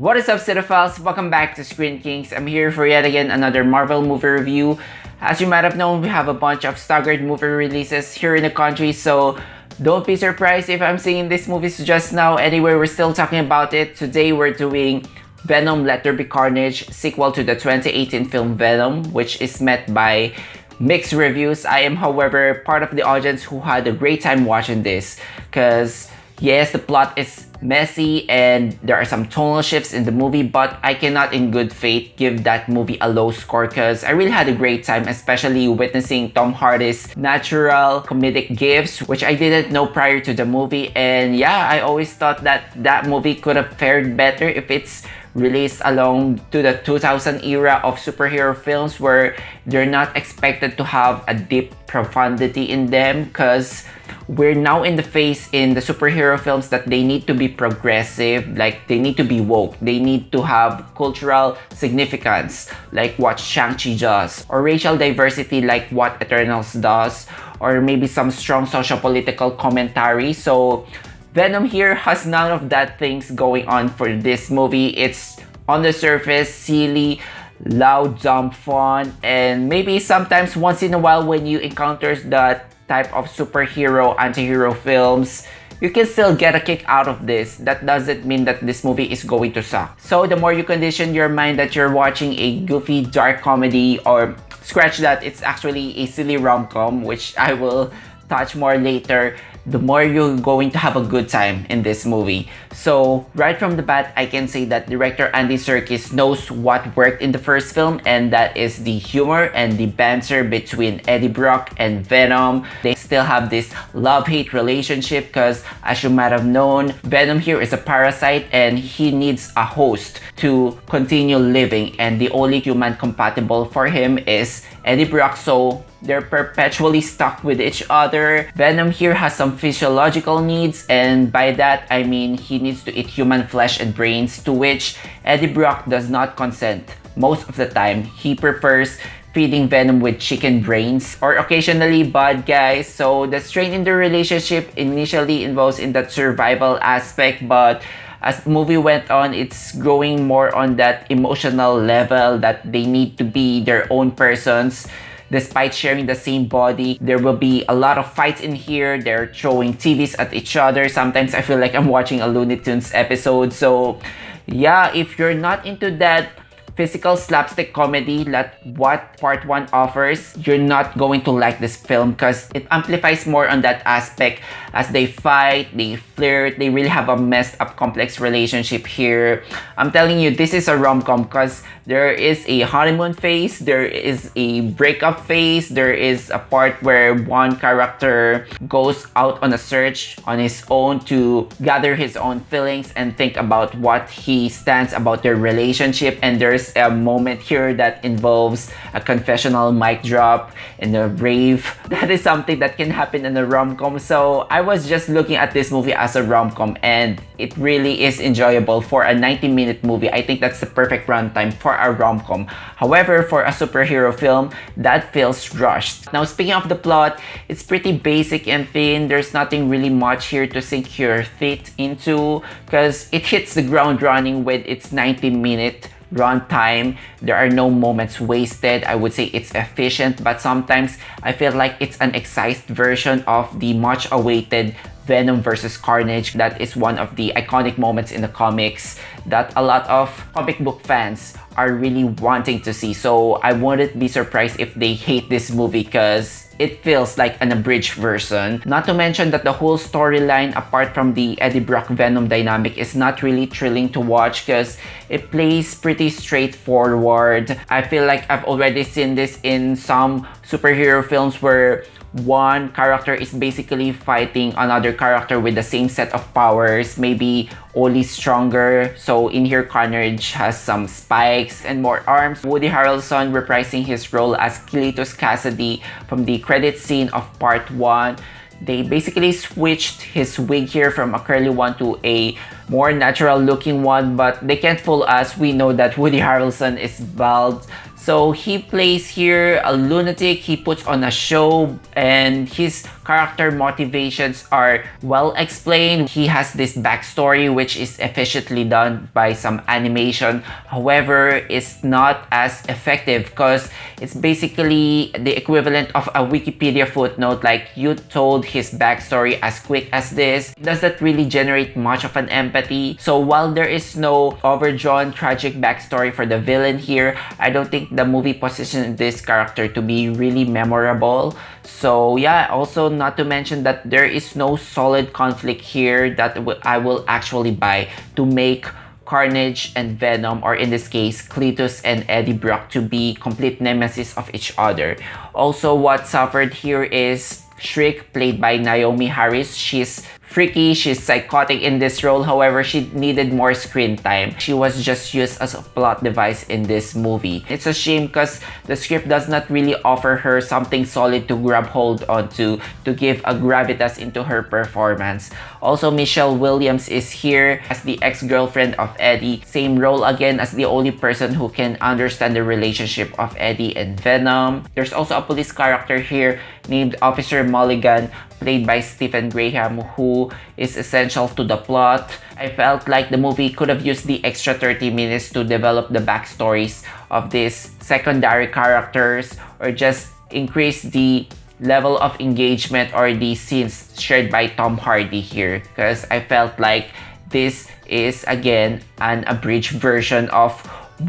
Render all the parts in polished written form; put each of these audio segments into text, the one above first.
What is up, cinephiles? Welcome back to Screen Kings. I'm here for yet again another Marvel movie review. As you might have known, we have a bunch of staggered movie releases here in the country, so don't be surprised if I'm seeing these movies just now. Anyway, we're still talking about it. Today we're doing Venom, There Be Carnage, sequel to the 2018 film Venom, which is met by mixed reviews. I am, however, part of the audience who had a great time watching this, because yes, the plot is messy and there are some tonal shifts in the movie, but I cannot in good faith give that movie a low score because I really had a great time, especially witnessing Tom Hardy's natural comedic gifts, which I didn't know prior to the movie. And yeah, I always thought that that movie could have fared better if it's released along to the 2000 era of superhero films where they're not expected to have a deep profundity in them, because we're now in the phase in the superhero films that they need to be progressive, like they need to be woke, they need to have cultural significance like what Shang-Chi does, or racial diversity like what Eternals does, or maybe some strong socio-political commentary. So Venom here has none of that things going on for this movie. It's on the surface silly, loud, dumb fun, and maybe sometimes once in a while when you encounter that type of superhero anti-hero films, you can still get a kick out of this. That doesn't mean that this movie is going to suck. So the more you condition your mind that you're watching a goofy dark comedy, or scratch that, it's actually a silly rom-com, which I will touch more later, the more you're going to have a good time in this movie. So right from the bat, I can say that director Andy Serkis knows what worked in the first film, and that is the humor and the banter between Eddie Brock and Venom. They still have this love-hate relationship because, as you might have known, Venom here is a parasite and he needs a host to continue living, and the only human compatible for him is Eddie Brock, so they're perpetually stuck with each other. Venom here has some physiological needs, and by that I mean he needs to eat human flesh and brains, to which Eddie Brock does not consent. Most of the time, he prefers feeding Venom with chicken brains or occasionally bad guys. So the strain in the relationship initially involves in that survival aspect, but as the movie went on, it's growing more on that emotional level that they need to be their own persons. Despite sharing the same body, there will be a lot of fights in here. They're throwing TVs at each other. Sometimes I feel like I'm watching a Looney Tunes episode. So yeah, if you're not into that physical slapstick comedy that what part 1 offers, you're not going to like this film, because it amplifies more on that aspect. As they fight, they flirt, they really have a messed up complex relationship here. I'm telling you, this is a rom-com because there is a honeymoon phase, there is a breakup phase, there is a part where one character goes out on a search on his own to gather his own feelings and think about what he stands about their relationship, and there's a moment here that involves a confessional mic drop and a rave. That is something that can happen in a rom-com. So I was just looking at this movie as a rom-com, and it really is enjoyable for a 90-minute movie. I think that's the perfect runtime for a rom-com. However, for a superhero film, that feels rushed. Now, speaking of the plot, it's pretty basic and thin. There's nothing really much here to sink your teeth into, because it hits the ground running with its 90-minute runtime. There are no moments wasted. I would say it's efficient, but sometimes I feel like it's an excised version of the much awaited Venom versus Carnage. That is one of the iconic moments in the comics that a lot of comic book fans are really wanting to see. So I wouldn't be surprised if they hate this movie, because it feels like an abridged version. Not to mention that the whole storyline, apart from the Eddie Brock Venom dynamic, is not really thrilling to watch because it plays pretty straightforward. I feel like I've already seen this in some superhero films where one character is basically fighting another character with the same set of powers, maybe only stronger. So in here, Carnage has some spikes and more arms. Woody Harrelson reprising his role as Cletus Cassidy from the credit scene of part 1. They basically switched his wig here from a curly one to a more natural looking one, but they can't fool us. We know that Woody Harrelson is bald. So he plays here a lunatic, he puts on a show, and his character motivations are well explained. He has this backstory which is efficiently done by some animation. However, it's not as effective because it's basically the equivalent of a Wikipedia footnote. Like, you told his backstory as quick as this. It doesn't really generate much of an empathy. So while there is no overdrawn tragic backstory for the villain here, I don't think the movie positioned this character to be really memorable. So yeah, also not to mention that there is no solid conflict here that I will actually buy to make Carnage and Venom, or in this case, Cletus and Eddie Brock, to be complete nemesis of each other. Also, what suffered here is Shriek, played by Naomie Harris. She's freaky, she's psychotic in this role. However, she needed more screen time. She was just used as a plot device in this movie. It's a shame because the script does not really offer her something solid to grab hold onto to give a gravitas into her performance. Also, Michelle Williams is here as the ex-girlfriend of Eddie. Same role again as the only person who can understand the relationship of Eddie and Venom. There's also a police character here named Officer Mulligan, played by Stephen Graham, who is essential to the plot. I felt like the movie could have used the extra 30 minutes to develop the backstories of these secondary characters, or just increase the level of engagement or the scenes shared by Tom Hardy here, because I felt like this is again an abridged version of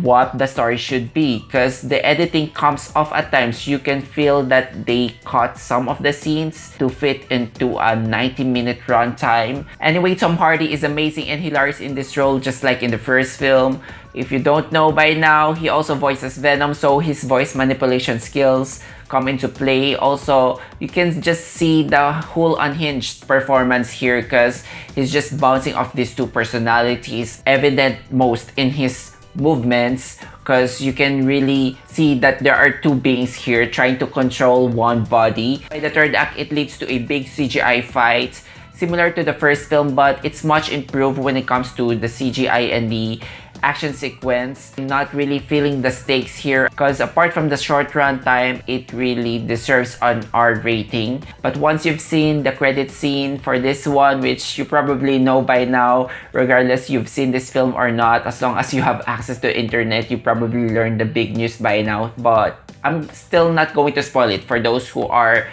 what the story should be, because the editing comes off at times. You can feel that they cut some of the scenes to fit into a 90-minute runtime. Anyway, Tom Hardy is amazing and hilarious in this role, just like in the first film. If you don't know by now, he also voices Venom, so his voice manipulation skills come into play. Also, you can just see the whole unhinged performance here, because he's just bouncing off these two personalities, evident most in his movements, because you can really see that there are two beings here trying to control one body. By the third act, it leads to a big CGI fight similar to the first film, but it's much improved when it comes to the CGI and the action sequence. I'm not really feeling the stakes here, because apart from the short run time, it really deserves an R rating. But once you've seen the credit scene for this one, which you probably know by now, regardless you've seen this film or not, as long as you have access to internet, you probably learned the big news by now. But I'm still not going to spoil it for those who are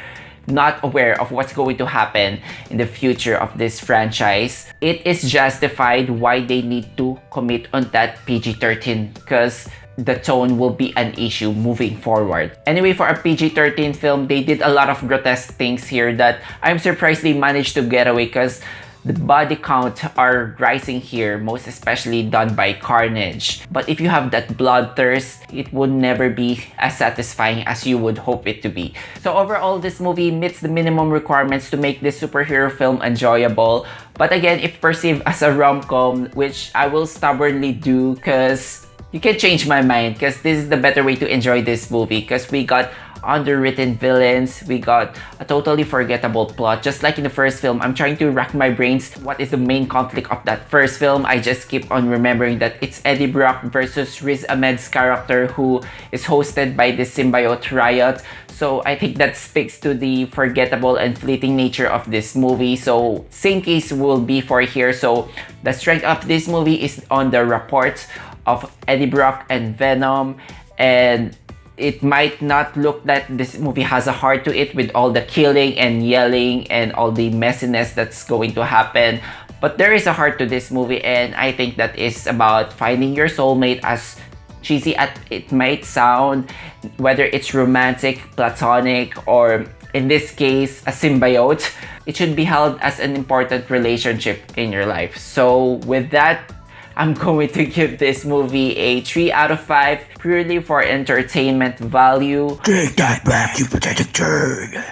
not aware of what's going to happen in the future of this franchise. It is justified why they need to commit on that PG-13, because the tone will be an issue moving forward. Anyway, for a PG-13 film, they did a lot of grotesque things here that I'm surprised they managed to get away, because the body count are rising here, most especially done by Carnage. But if you have that bloodthirst, it would never be as satisfying as you would hope it to be. So overall, this movie meets the minimum requirements to make this superhero film enjoyable. But again, if perceived as a rom-com, which I will stubbornly do, because you can change my mind, because this is the better way to enjoy this movie, because we got underwritten villains, we got a totally forgettable plot. Just like in the first film, I'm trying to rack my brains what is the main conflict of that first film. I just keep on remembering that it's Eddie Brock versus Riz Ahmed's character, who is hosted by the symbiote Riot. So I think that speaks to the forgettable and fleeting nature of this movie. So same case will be for here. So the strength of this movie is on the reports of Eddie Brock and Venom, and it might not look that this movie has a heart to it with all the killing and yelling and all the messiness that's going to happen. But there is a heart to this movie, and I think that is about finding your soulmate, as cheesy as it might sound, whether it's romantic, platonic, or in this case, a symbiote. It should be held as an important relationship in your life. So with that, I'm going to give this movie a 3 out of 5, purely for entertainment value. Take that back, you pathetic turd.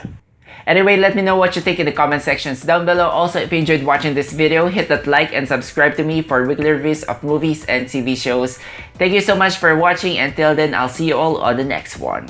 Anyway, let me know what you think in the comment sections down below. Also, if you enjoyed watching this video, hit that like and subscribe to me for weekly reviews of movies and TV shows. Thank you so much for watching. Until then, I'll see you all on the next one.